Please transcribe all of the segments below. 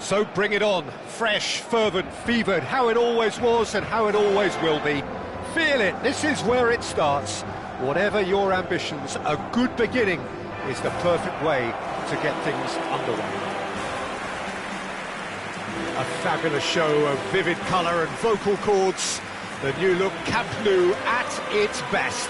So bring it on, fresh, fervent, fevered, how it always was and how it always will be. Feel it, this is where it starts. Whatever your ambitions, a good beginning is the perfect way to get things underway. A fabulous show of vivid colour and vocal cords. The new look Camp Nou at its best.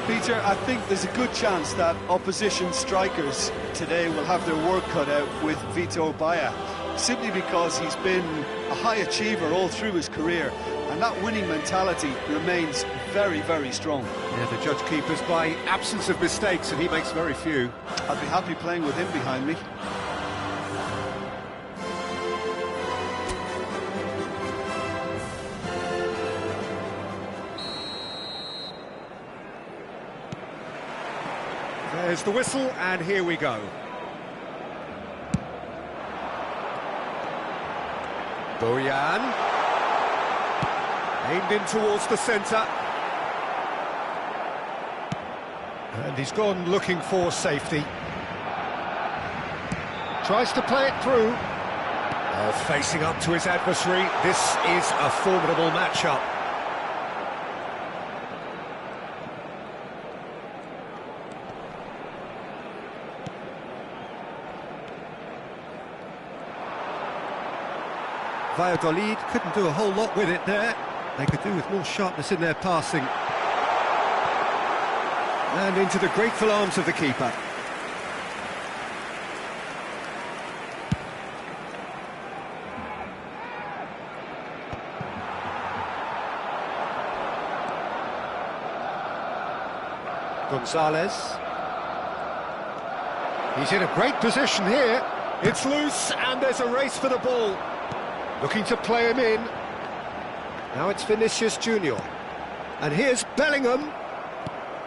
Peter, I think there's a good chance that opposition strikers today will have their work cut out with Vitor Baia, simply because he's been a high achiever all through his career, and that winning mentality remains very, very strong. Yeah, the judge keepers by absence of mistakes, and he makes very few. I'd be happy playing with him behind me. There's the whistle, and here we go. Bojan. Aimed in towards the centre. And he's gone looking for safety. Tries to play it through. Oh, facing up to his adversary. This is a formidable matchup. Valladolid couldn't do a whole lot with it there. They could do with more sharpness in their passing. And into the grateful arms of the keeper. Gonzalez. He's in a great position here. It's loose, and there's a race for the ball. Looking to play him in. Now it's Vinicius Junior. And here's Bellingham.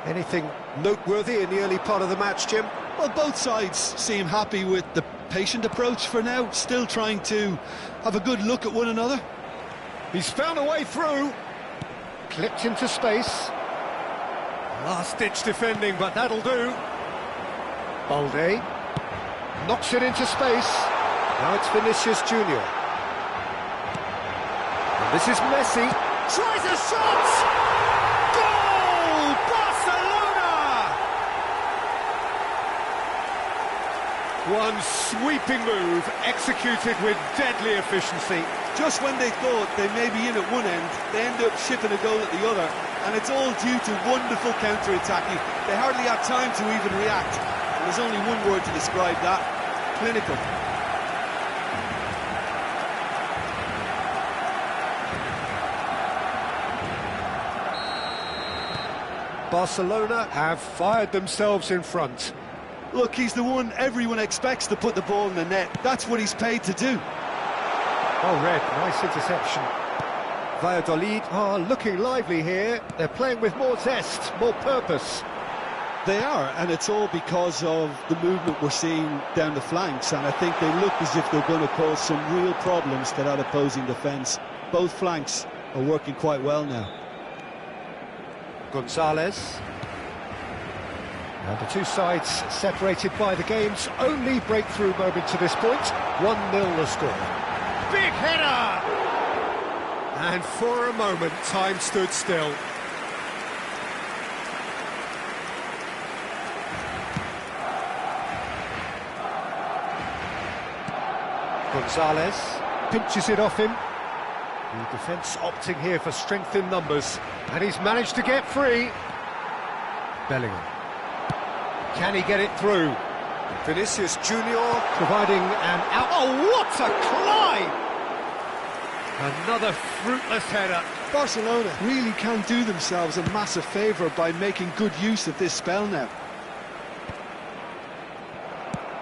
Anything noteworthy in the early part of the match, Jim? Well, both sides seem happy with the patient approach for now, still trying to have a good look at one another. He's found a way through. Clipped into space. Last-ditch defending, but that'll do. Balde. Knocks it into space. Now it's Vinicius Junior. This is Messi, tries a shot! Goal! Barcelona! One sweeping move, executed with deadly efficiency. Just when they thought they may be in at one end, they end up shipping a goal at the other, and it's all due to wonderful counter-attacking. They hardly had time to even react, and there's only one word to describe that: clinical. Barcelona have fired themselves in front. Look, he's the one everyone expects to put the ball in the net. That's what he's paid to do. Oh, Red, nice interception. Valladolid are looking lively here. They're playing with more zest, more purpose. They are, and it's all because of the movement we're seeing down the flanks, and I think they look as if they're going to cause some real problems to that opposing defence. Both flanks are working quite well now. Gonzalez. And the two sides separated by the game's only breakthrough moment to this point. 1-0 the score. Big header! And for a moment, time stood still. Gonzalez pinches it off him. The defence opting here for strength in numbers, and he's managed to get free. Bellingham. Can he get it through? Vinicius Junior providing an out. Oh, what a climb! Another fruitless header. Barcelona really can do themselves a massive favour by making good use of this spell now.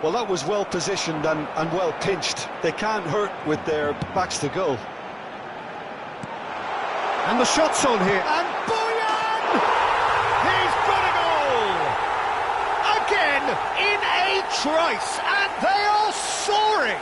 Well, that was well positioned and well pinched. They can't hurt with their backs to goal. And the shot's on here. And Bojan! He's got a goal! Again, in a trice, and they are soaring!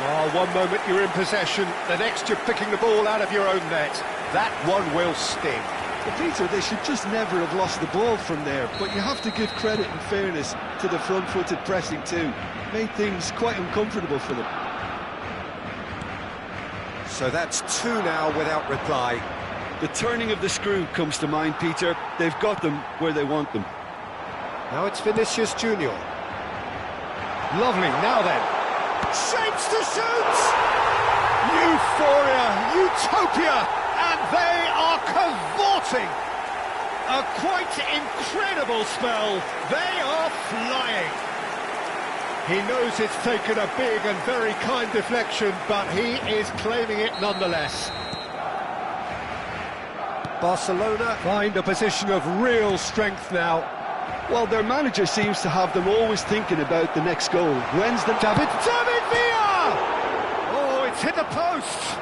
Oh, one moment you're in possession, the next you're picking the ball out of your own net. That one will sting. But Peter, they should just never have lost the ball from there, but you have to give credit and fairness to the front-footed pressing too. Made things quite uncomfortable for them. So that's two now without reply. The turning of the screw comes to mind, Peter. They've got them where they want them. Now it's Vinicius Junior. Lovely, now then. Shapes to shoot! Euphoria, utopia, and they are cavorting. A quite incredible spell. They are flying. He knows it's taken a big and very kind deflection, but he is claiming it nonetheless. Barcelona find a position of real strength now. Well, their manager seems to have them always thinking about the next goal. When's the... David Villa! Oh, it's hit the post!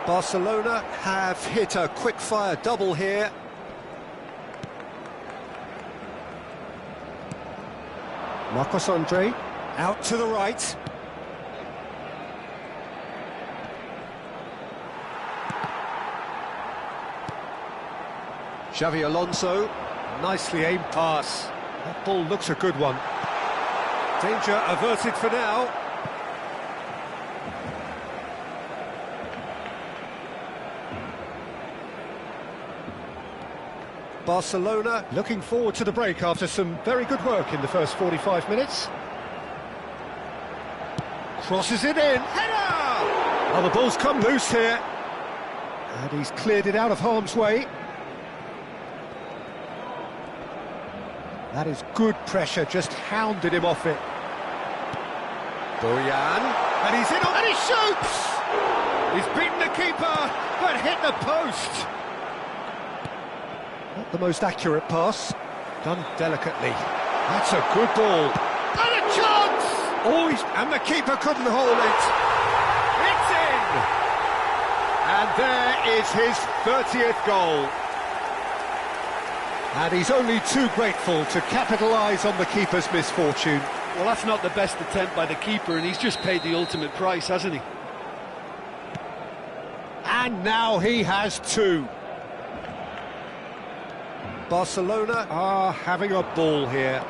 Barcelona have hit a quick-fire double here. Marcos Andre, out to the right. Xavi Alonso, nicely aimed pass. That ball looks a good one. Danger averted for now. Barcelona looking forward to the break after some very good work in the first 45 minutes. Crosses it in, header! Oh, the ball's come loose here. And he's cleared it out of harm's way. That is good pressure, just hounded him off it. Boyan, and he's in, and he shoots! He's beaten the keeper, but hit the post. Not the most accurate pass, done delicately. That's a good ball. And a chance! Oh, and the keeper couldn't hold it. It's in! And there is his 30th goal. And he's only too grateful to capitalise on the keeper's misfortune. Well, that's not the best attempt by the keeper, and he's just paid the ultimate price, hasn't he? And now he has two. Barcelona are having a ball here.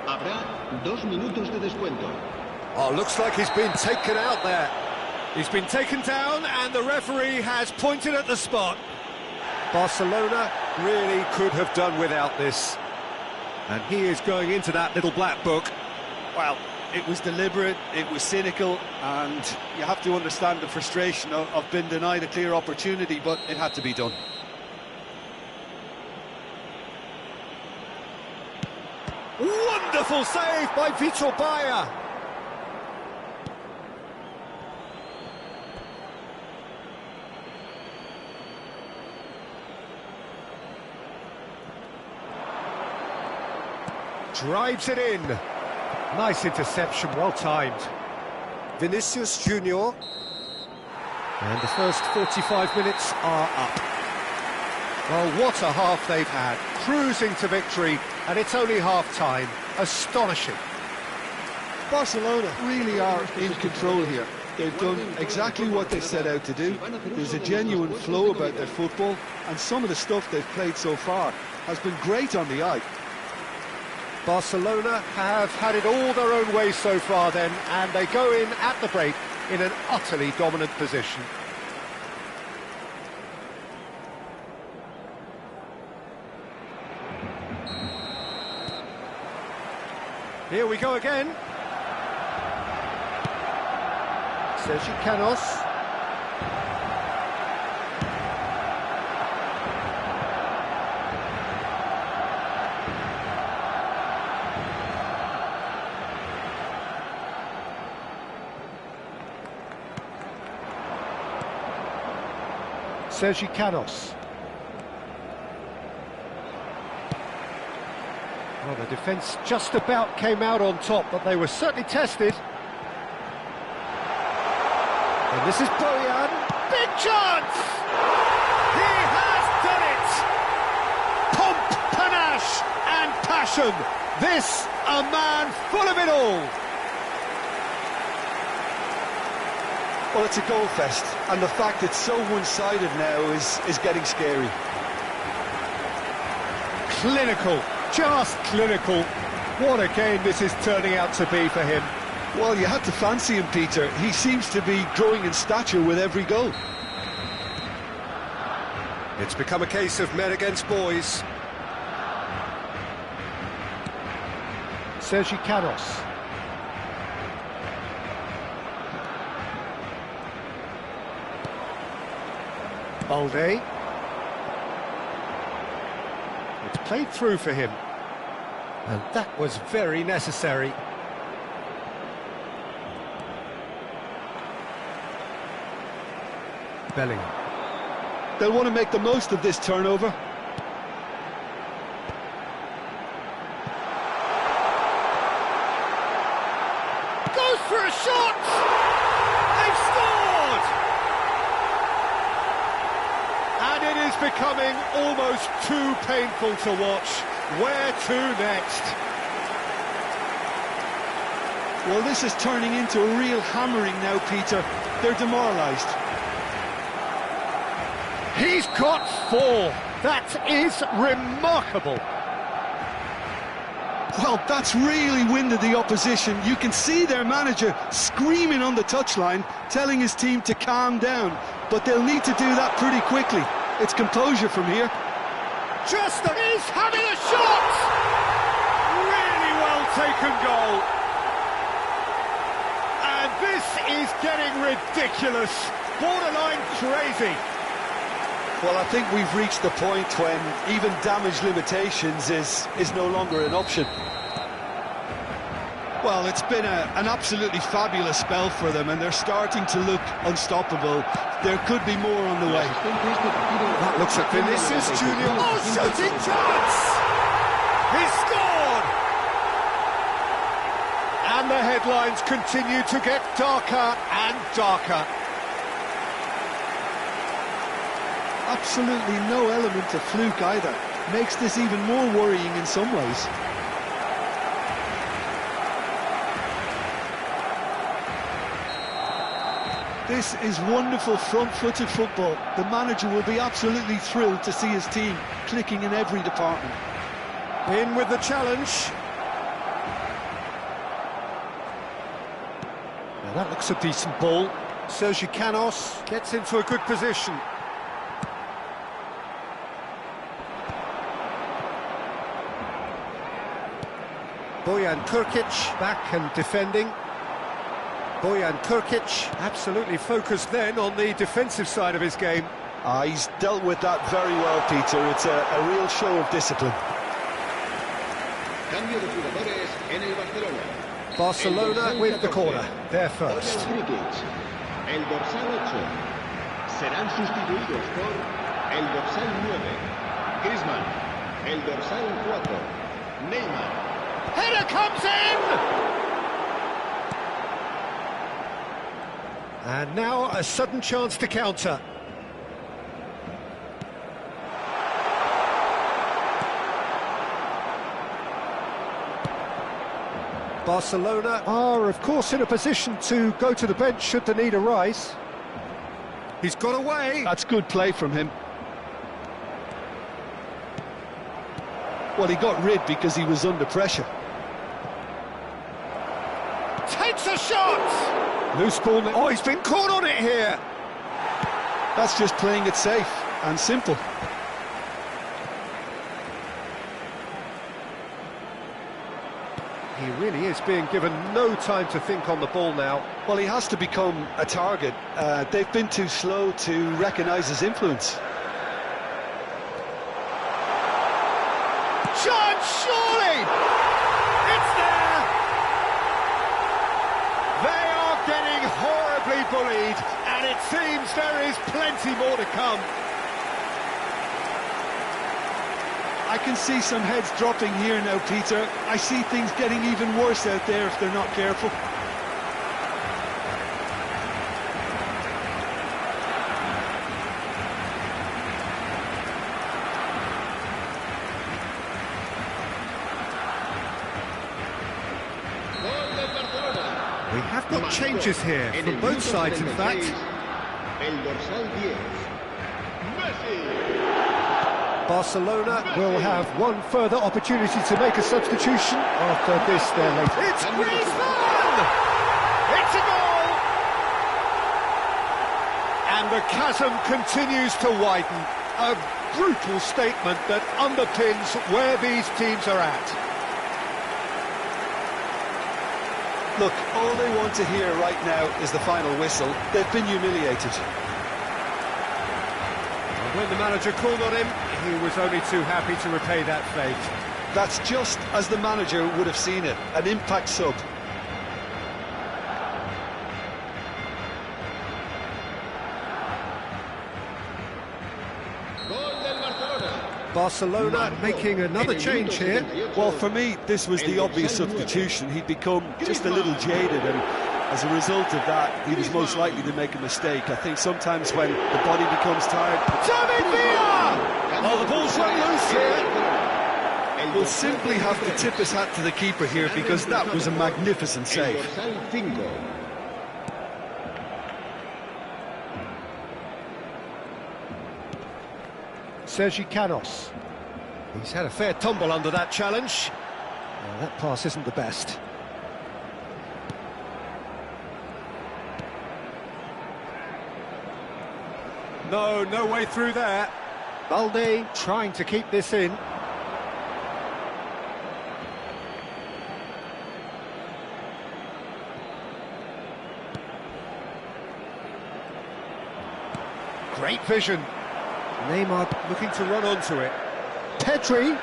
Habrá 2 minutos de descuento. Oh, looks like he's been taken out there. He's been taken down and the referee has pointed at the spot. Barcelona really could have done without this. And he is going into that little black book. Well, it was deliberate, it was cynical, and you have to understand the frustration of being denied a clear opportunity, but it had to be done. Wonderful save by Vitor Baia. Drives it in. Nice interception, well timed. Vinicius Junior. And the first 45 minutes are up. Well, what a half they've had. Cruising to victory, and it's only half-time. Astonishing. Barcelona really are in control here. They've done exactly what they set out to do. There's a genuine flow about their football, and some of the stuff they've played so far has been great on the eye. Barcelona have had it all their own way so far then, and they go in at the break in an utterly dominant position. Here we go again. Sergi Canos. Sergi Canos. Well, the defence just about came out on top, but they were certainly tested. And this is Boyan. Big chance! He has done it! Pomp, panache and passion. This, a man full of it all. Well, it's a goal fest, and the fact it's so one-sided now is getting scary. Clinical, just clinical. What a game this is turning out to be for him. Well, you had to fancy him, Peter. He seems to be growing in stature with every goal. It's become a case of men against boys. Sergi Canos. Balde. It's played through for him. And that was very necessary. Bellingham. They'll want to make the most of this turnover. Goes for a shot! They've scored! And it is becoming almost too painful to watch. Where to next? Well, this is turning into a real hammering now, Peter. They're demoralised. He's got 4. That is remarkable. Well, that's really winded the opposition. You can see their manager screaming on the touchline, telling his team to calm down. But they'll need to do that pretty quickly. It's composure from here. Just he's having a shot! Really well taken goal. And this is getting ridiculous. Borderline crazy. Well, I think we've reached the point when even damage limitations is no longer an option. Well, it's been an absolutely fabulous spell for them, and they're starting to look unstoppable. There could be more on the way. That looks at Vinicius Junior. Oh, shooting chance! He scored! And the headlines continue to get darker and darker. Absolutely no element of fluke either. Makes this even more worrying in some ways. This is wonderful front-footed football. The manager will be absolutely thrilled to see his team clicking in every department. In with the challenge. Now that looks a decent ball. Sergi Canos gets into a good position. Bojan Krkić back and defending. Bojan Krkić absolutely focused then on the defensive side of his game. He's dealt with that very well, Peter. It's a real show of discipline. Cambio de jugadores en el Barcelona. Barcelona with the corner. They're first. El dorsal 8. Serán sustituidos por el dorsal 9. Griezmann. El dorsal 4. Neymar. Header comes in! And now a sudden chance to counter. Barcelona are, of course, in a position to go to the bench should the need arise. He's got away. That's good play from him. Well, he got rid because he was under pressure. Takes a shot! Loose ball. Oh, he's been caught on it here. That's just playing it safe and simple. He really is being given no time to think on the ball now. Well, he has to become a target. They've been too slow to recognise his influence. Chance, surely! It's there! They are getting horribly bullied, and it seems there is plenty more to come. I can see some heads dropping here now, Peter. I see things getting even worse out there if they're not careful. We have got changes here from both sides, in fact. El dorsal 10, Messi. Barcelona will have one further opportunity to make a substitution after this their late. It's Griezmann! It's a goal! And the chasm continues to widen. A brutal statement that underpins where these teams are at. Look, all they want to hear right now is the final whistle. They've been humiliated. When the manager called on him, he was only too happy to repay that fate. That's just as the manager would have seen it, an impact sub. Barcelona making another change here. Well, for me, this was the obvious substitution. He'd become just a little jaded, and as a result of that, he was most likely to make a mistake. I think sometimes when the body becomes tired... David Villa! Oh, the ball's run loose here. We'll simply have to tip his hat to the keeper here, because that was a magnificent save. Sergi Canos. He's had a fair tumble under that challenge. That pass isn't the best. No way through there. Balde trying to keep this in. Great vision. Neymar looking to run onto it. Pedri.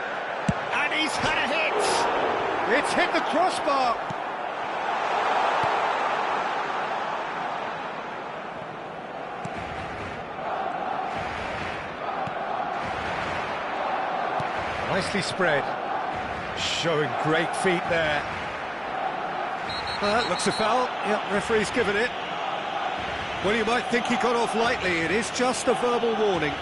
And he's had a hit. It's hit the crossbar. Nicely spread. Showing great feet there. That looks a foul. Yep, referee's given it. Well, you might think he got off lightly. It is just a verbal warning.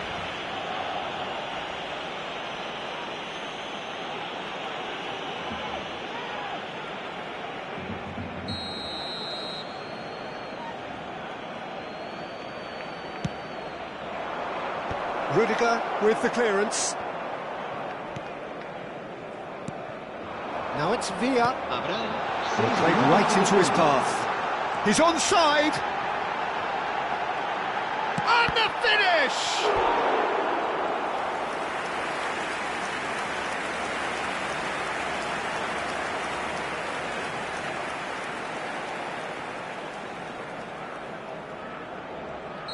Rudiger with the clearance. Now it's Villa. Played right into his path. He's onside. And the finish!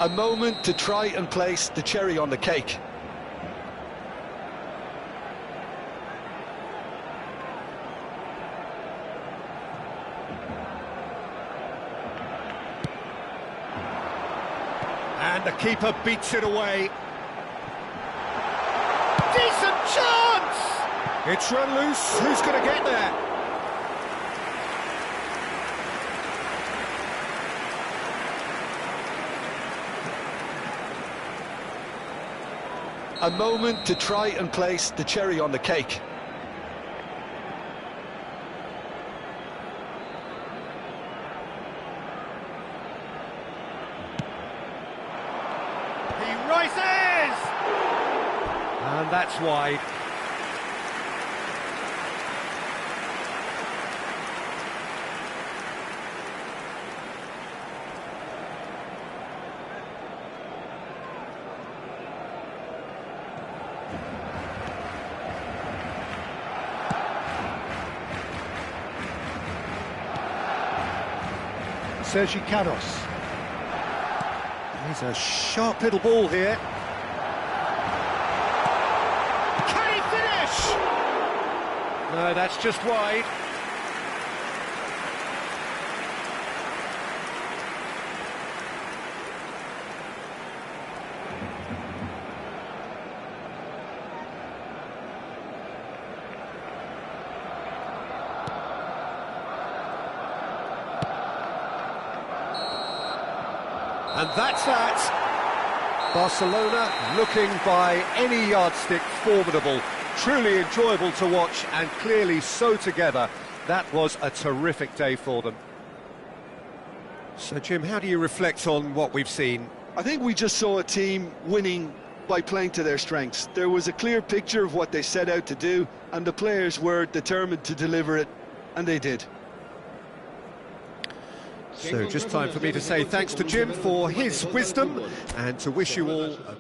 A moment to try and place the cherry on the cake. And the keeper beats it away. Decent chance! It's run loose. Who's going to get there? A moment to try and place the cherry on the cake. He rises! And that's wide. Sergi Canos. He's a sharp little ball here. Can he finish? No, that's just wide. And that's that. Barcelona looking by any yardstick formidable. Truly enjoyable to watch and clearly so together. That was a terrific day for them. So, Jim, how do you reflect on what we've seen? I think we just saw a team winning by playing to their strengths. There was a clear picture of what they set out to do, and the players were determined to deliver it, and they did. So just time for me to say thanks to Jim for his wisdom and to wish you all a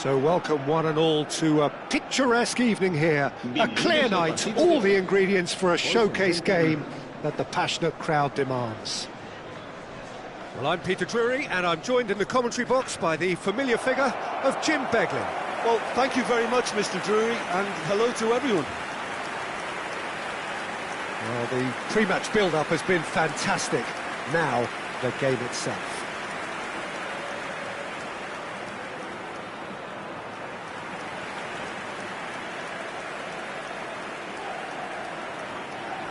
So welcome one and all to a picturesque evening here. A clear night, all the ingredients for a showcase game that the passionate crowd demands. Well, I'm Peter Drury, and I'm joined in the commentary box by the familiar figure of Jim Beglin. Well, thank you very much, Mr. Drury, and hello to everyone. Well, the pre-match build-up has been fantastic. Now, the game itself.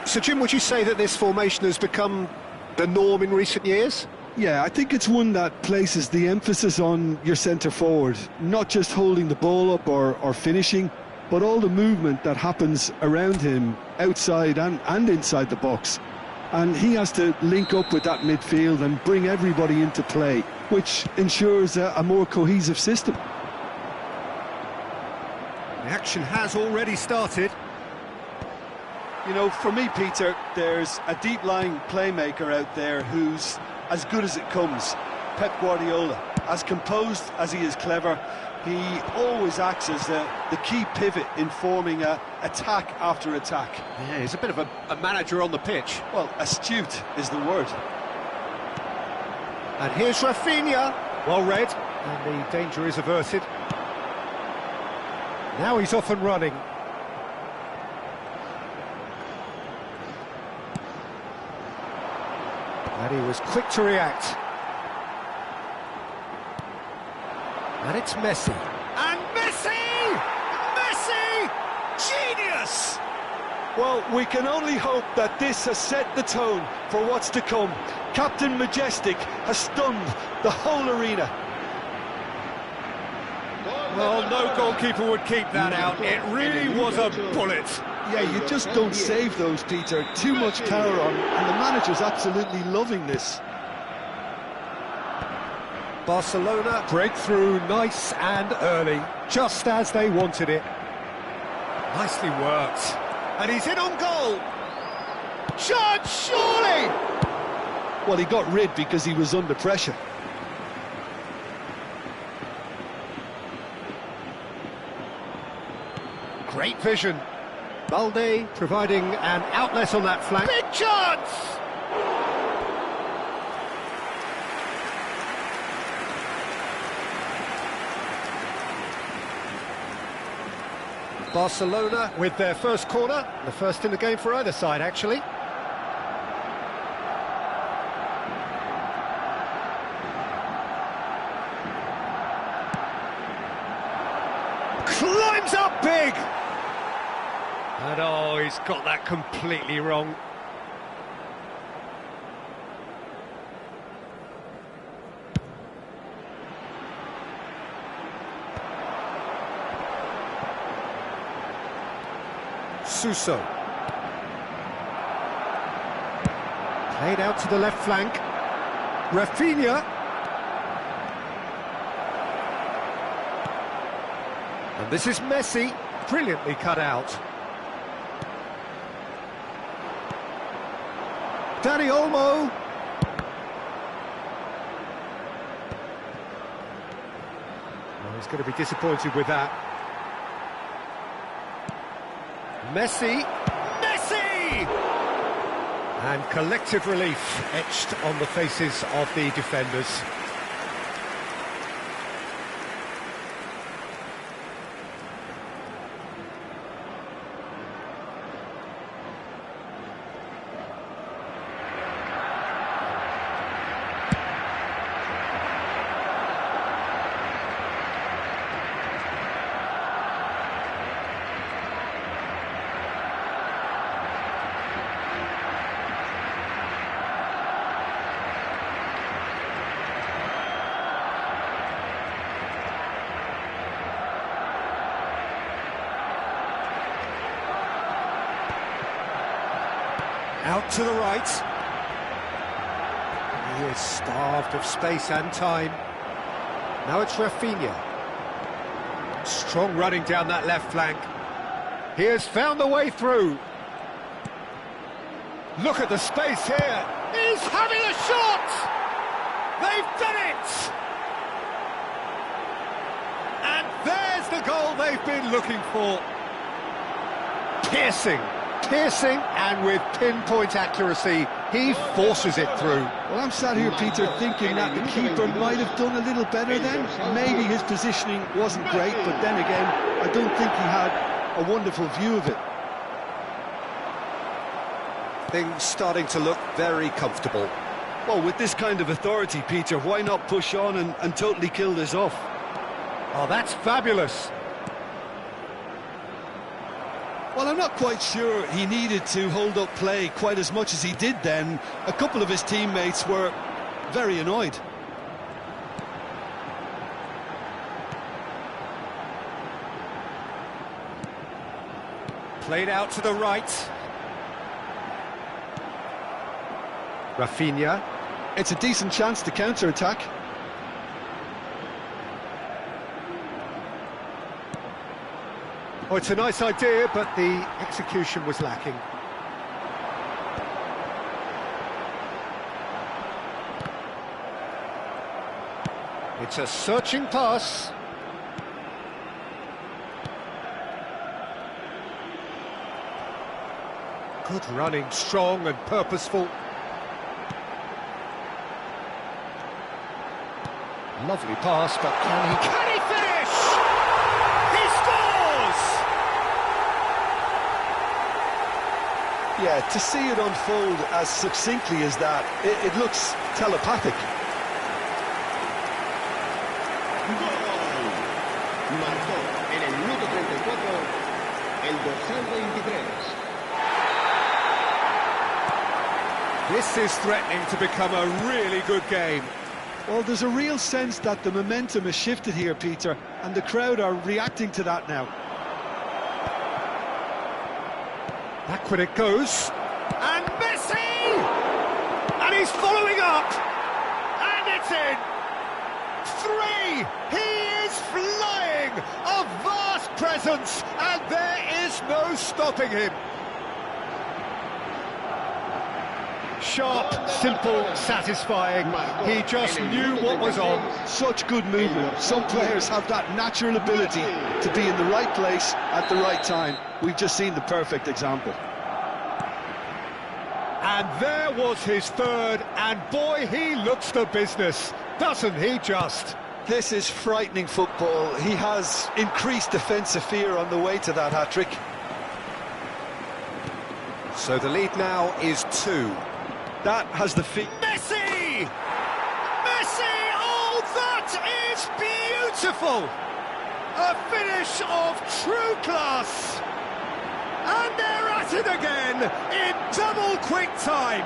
So, Jim, would you say that this formation has become the norm in recent years? Yeah, I think it's one that places the emphasis on your centre-forward, not just holding the ball up or finishing, but all the movement that happens around him, outside and inside the box. And he has to link up with that midfield and bring everybody into play, which ensures a more cohesive system. The action has already started. You know, for me, Peter, there's a deep-lying playmaker out there who's as good as it comes. Pep Guardiola. As composed as he is clever, he always acts as the key pivot in forming attack after attack. Yeah, he's a bit of a manager on the pitch. Well, astute is the word. And here's Rafinha. Well read, and the danger is averted. Now he's off and running. And he was quick to react. And it's Messi. And Messi! Messi! Genius! Well, we can only hope that this has set the tone for what's to come. Captain Majestic has stunned the whole arena. Well, no goalkeeper would keep that out. It really was a bullet. Yeah, you just don't save those, Peter. Too much power on, and the manager's absolutely loving this. Barcelona breakthrough nice and early, just as they wanted it. Nicely worked. And he's in on goal. Shot, surely! Well, he got rid because he was under pressure. Great vision. Balde providing an outlet on that flank. Big chance! Barcelona with their first corner, the first in the game for either side, actually. Climbs up big! And oh, he's got that completely wrong. Suso. Played out to the left flank. Rafinha. And this is Messi. Brilliantly cut out. Dani Olmo. Well, he's going to be disappointed with that. Messi. Messi! And collective relief etched on the faces of the defenders. Out to the right. He is starved of space and time. Now it's Rafinha. Strong running down that left flank. He has found the way through. Look at the space here. He's having a shot! They've done it! And they've been looking for. Piercing, and with pinpoint accuracy, he forces it through. Well, I'm sat here, Peter, thinking that the keeper might have done a little better then. Maybe his positioning wasn't great, but then again, I don't think he had a wonderful view of it. Things starting to look very comfortable. Well, with this kind of authority, Peter, why not push on and totally kill this off? Oh, that's fabulous. Well, I'm not quite sure he needed to hold up play quite as much as he did then. A couple of his teammates were very annoyed. Played out to the right. Rafinha. It's a decent chance to counter-attack. Oh, it's a nice idea, but the execution was lacking. It's a searching pass. Good running, strong and purposeful. Lovely pass, but can he finish? He scores! Yeah, to see it unfold as succinctly as that, it looks telepathic. Marcó en el minuto 34 el dorsal 23. This is threatening to become a really good game. Well, there's a real sense that the momentum has shifted here, Peter, and the crowd are reacting to that now. Backward it goes. And Messi! And he's following up. And it's in. 3! He is flying! A vast presence, and there is no stopping him. Sharp, simple, satisfying. He just knew what was on. Such good movement. Some players have that natural ability to be in the right place at the right time. We've just seen the perfect example. And there was his third, and boy, he looks the business, doesn't he just? This is frightening football. He has increased defensive fear on the way to that hat-trick. So the lead now is 2. That has the feet. Messi! Messi! Oh, that is beautiful! A finish of true class! And they're at it again in double quick time.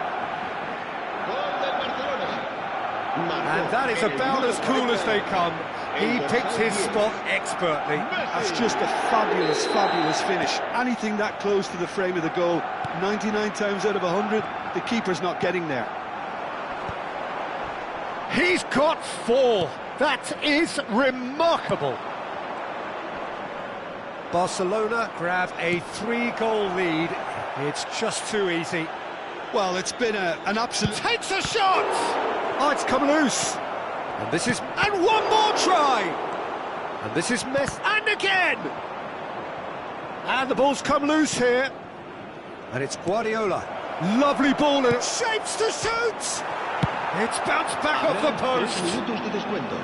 And that is about as cool as they come. He picked his spot expertly. That's just a fabulous, fabulous finish. Anything that close to the frame of the goal, 99 times out of 100, the keeper's not getting there. He's got 4. That is remarkable. Barcelona grab a 3-goal lead. It's just too easy. Well, it's been an absolute... Takes a shot! Oh, it's come loose. And this is... And one more try! And this is Messi. And again! And the ball's come loose here. And it's Guardiola. Lovely ball and shapes to shoot! It's bounced back off the post. 3 minutos de descuento.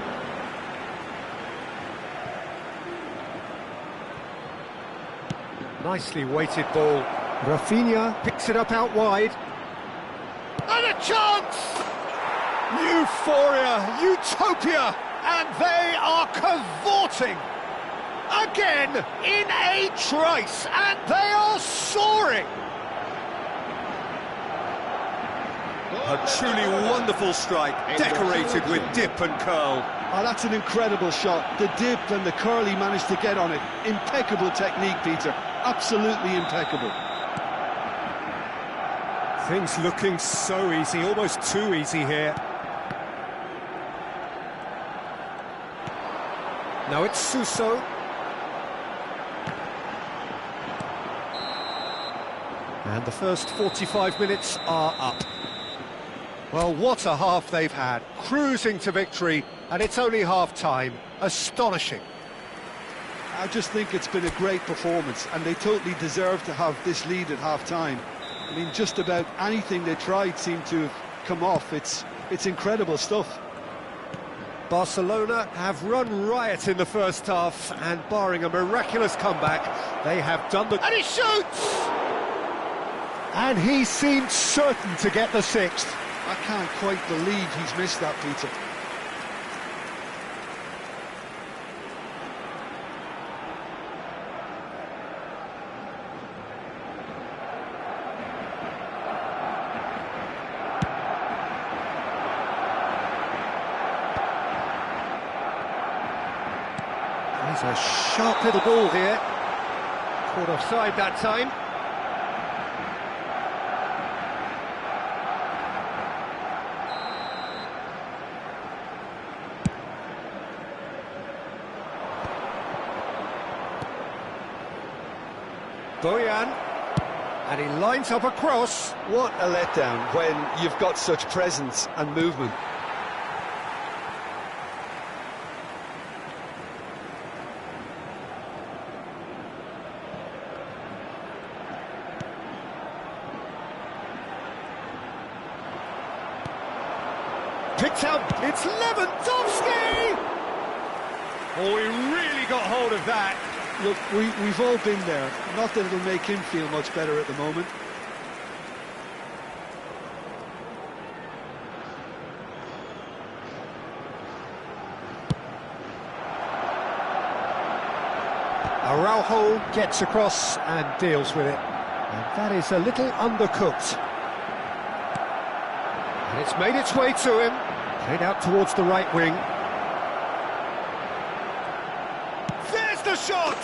Nicely weighted ball. Rafinha picks it up out wide. And a chance! Euphoria, utopia, and they are cavorting. Again, in a trice, and they are soaring. A truly wonderful strike, decorated with dip and curl. Oh, that's an incredible shot. The dip and the curl he managed to get on it. Impeccable technique, Peter. Absolutely impeccable. Things looking so easy, almost too easy here. Now it's Suso. And the first 45 minutes are up. Well, what a half they've had. Cruising to victory, and it's only half-time. Astonishing. I just think it's been a great performance, and they totally deserve to have this lead at half-time. I mean, just about anything they tried seemed to have come off. It's incredible stuff. Barcelona have run riot in the first half, and barring a miraculous comeback, they have done the... And he shoots! And he seemed certain to get the sixth. I can't quite believe he's missed that, Peter. He's a sharp little ball here. Caught offside that time. Bojan, and he lines up a cross. What a letdown when you've got such presence and movement. Picked out, it's Lewandowski! Oh, he really got hold of that. Look, we've all been there. Not that it'll make him feel much better at the moment. Araujo gets across and deals with it. And that is a little undercooked. And it's made its way to him. Played out towards the right wing. There's the shot!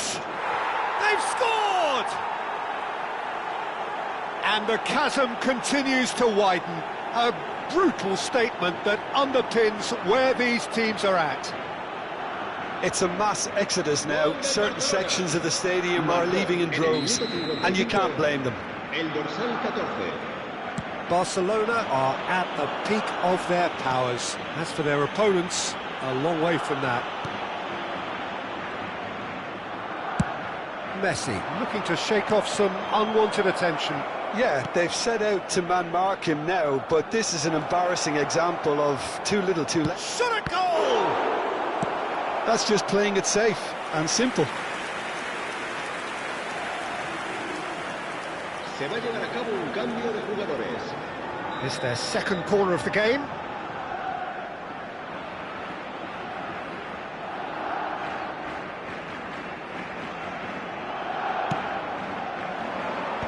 They've scored! And the chasm continues to widen. A brutal statement that underpins where these teams are at. It's a mass exodus now. Certain sections of the stadium are leaving in droves, and you can't blame them. Barcelona are at the peak of their powers. As for their opponents, a long way from that. Messi looking to shake off some unwanted attention. Yeah, they've set out to man-mark him now, but this is an embarrassing example of too little too late. Shot at goal! That's just playing it safe and simple. Se va a llevar a cabo un cambio de jugadores. It's their second corner of the game.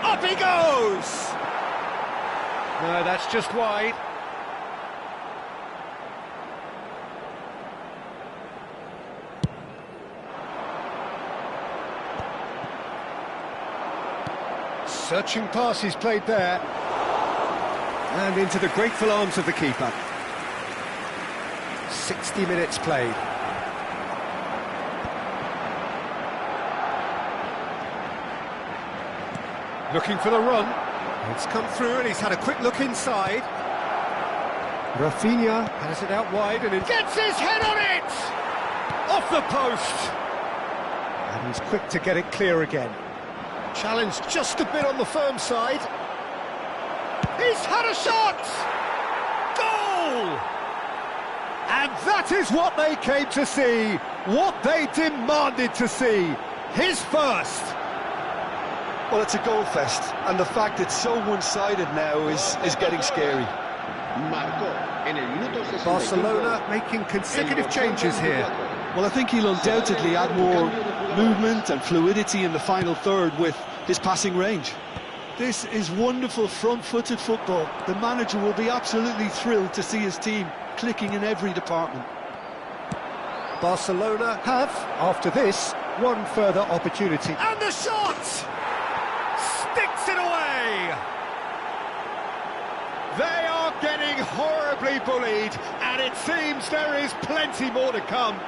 Up he goes! No, that's just wide. Searching pass he's played there. And into the grateful arms of the keeper. 60 minutes played. Looking for the run. It's come through and he's had a quick look inside. Rafinha has it out wide and it gets his head on it! Off the post! And he's quick to get it clear again. Challenged just a bit on the firm side. He's had a shot! Goal! And that is what they came to see, what they demanded to see. His first. Well, it's a goal fest, and the fact it's so one-sided now is getting scary. Barcelona making consecutive changes here. Well, I think he'll undoubtedly add more movement and fluidity in the final third with his passing range. This is wonderful front-footed football. The manager will be absolutely thrilled to see his team clicking in every department. Barcelona have, after this, one further opportunity. And the shot! Sticks it away! They are getting horribly bullied, and it seems there is plenty more to come.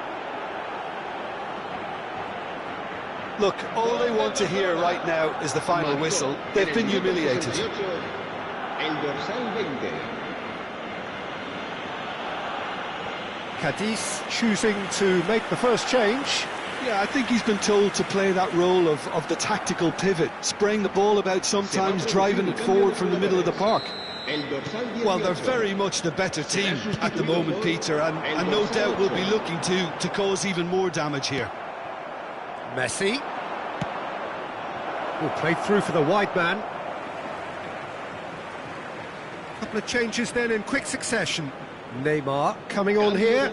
Look, all they want to hear right now is the final whistle. They've been humiliated. Cadiz choosing to make the first change. Yeah, I think he's been told to play that role of the tactical pivot, spraying the ball about sometimes, driving it forward from the middle of the park. Well, they're very much the better team at the moment, Peter, and no doubt will be looking to cause even more damage here. Messi. Will play through for the wide man. Couple of changes then in quick succession. Neymar coming on here.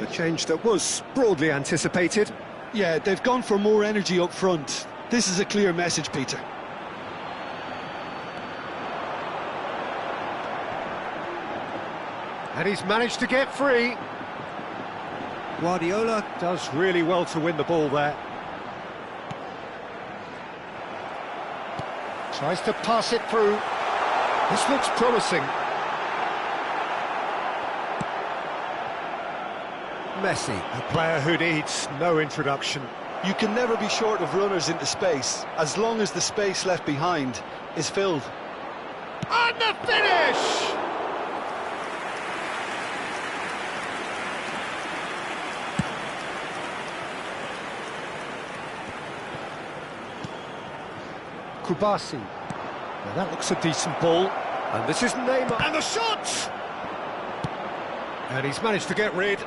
The change that was broadly anticipated. Yeah, they've gone for more energy up front. This is a clear message, Peter. And he's managed to get free. Guardiola does really well to win the ball there. Tries to pass it through. This looks promising. Messi, a player who needs no introduction. You can never be short of runners into space, as long as the space left behind is filled. And the finish! Kubasi. Now that looks a decent ball. And this is Neymar. And the shot! And he's managed to get rid.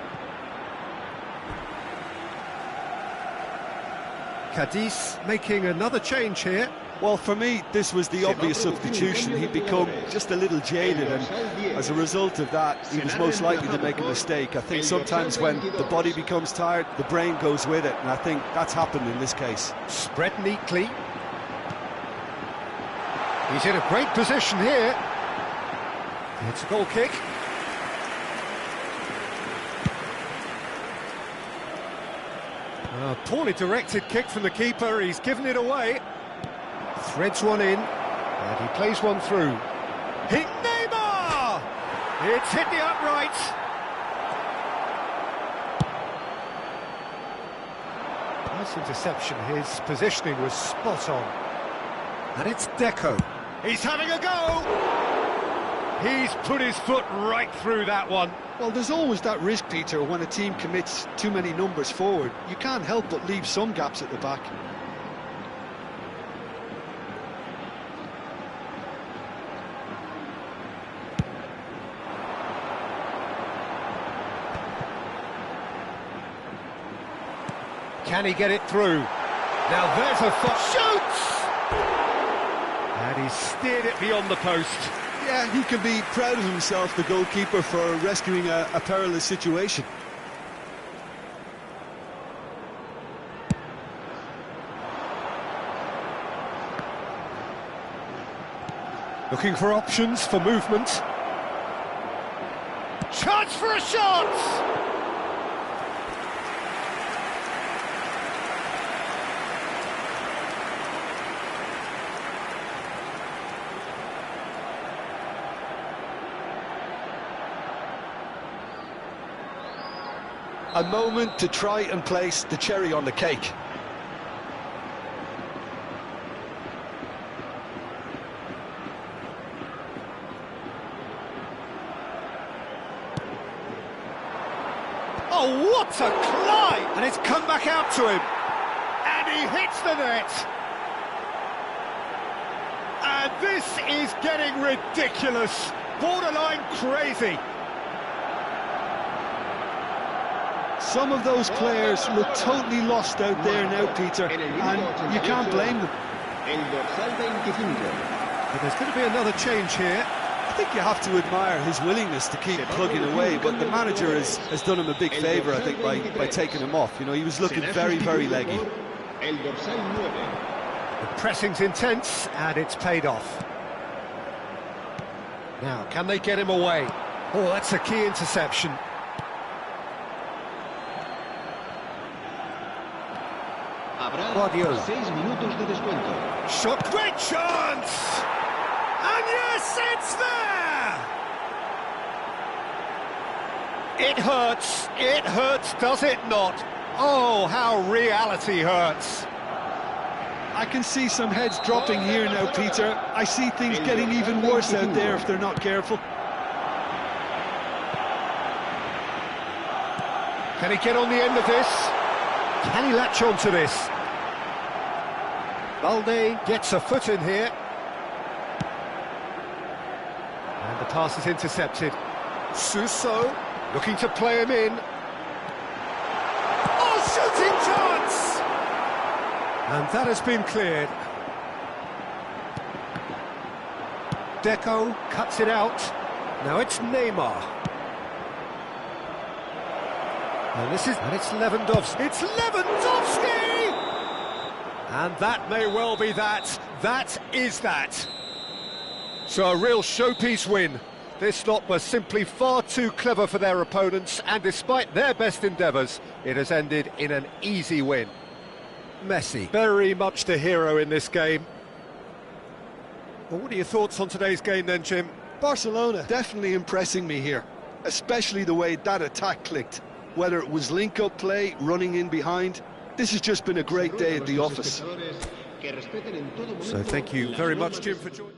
Cadiz making another change here. Well, for me, this was the obvious substitution. He'd become just a little jaded, and as a result of that, he was most likely to make a mistake. I think sometimes when the body becomes tired, the brain goes with it, and I think that's happened in this case. Spread neatly. He's in a great position here. It's a goal kick. A poorly directed kick from the keeper. He's given it away. Threads one in, and he plays one through. Hit Neymar! It's hit the upright. Nice interception. His positioning was spot on. And it's Deco. He's having a go! He's put his foot right through that one. Well, there's always that risk, Peter, when a team commits too many numbers forward. You can't help but leave some gaps at the back. Can he get it through? Now there's a shoots! And he's steered it beyond the post. Yeah, he can be proud of himself, the goalkeeper, for rescuing a perilous situation. Looking for options for movement. Chance for a shot! A moment to try and place the cherry on the cake. Oh, what a climb! And it's come back out to him. And he hits the net. And this is getting ridiculous. Borderline crazy. Some of those players look totally lost out there now, Peter, and you can't blame them. But there's going to be another change here. I think you have to admire his willingness to keep plugging away, but the manager has done him a big favour, I think, by taking him off. You know, he was looking very, very leggy. The pressing's intense, and it's paid off. Now, can they get him away? Oh, that's a key interception. Guardiola. Shot, great chance! And yes, it's there! It hurts, does it not? Oh, how reality hurts. I can see some heads dropping here now, Peter. I see things getting even worse out there if they're not careful. Can he get on the end of this? Can he latch on to this? Balde gets a foot in here. And the pass is intercepted. Suso looking to play him in. Oh, shooting chance! And that has been cleared. Deco cuts it out. Now it's Neymar. And it's Lewandowski. It's Lewandowski! And that may well be that. That is that. So a real showpiece win. This lot was simply far too clever for their opponents, and despite their best endeavours, it has ended in an easy win. Messi, very much the hero in this game. Well, what are your thoughts on today's game then, Jim? Barcelona definitely impressing me here, especially the way that attack clicked. Whether it was link-up play, running in behind, this has just been a great day at the office. So thank you very much, Jim, for joining.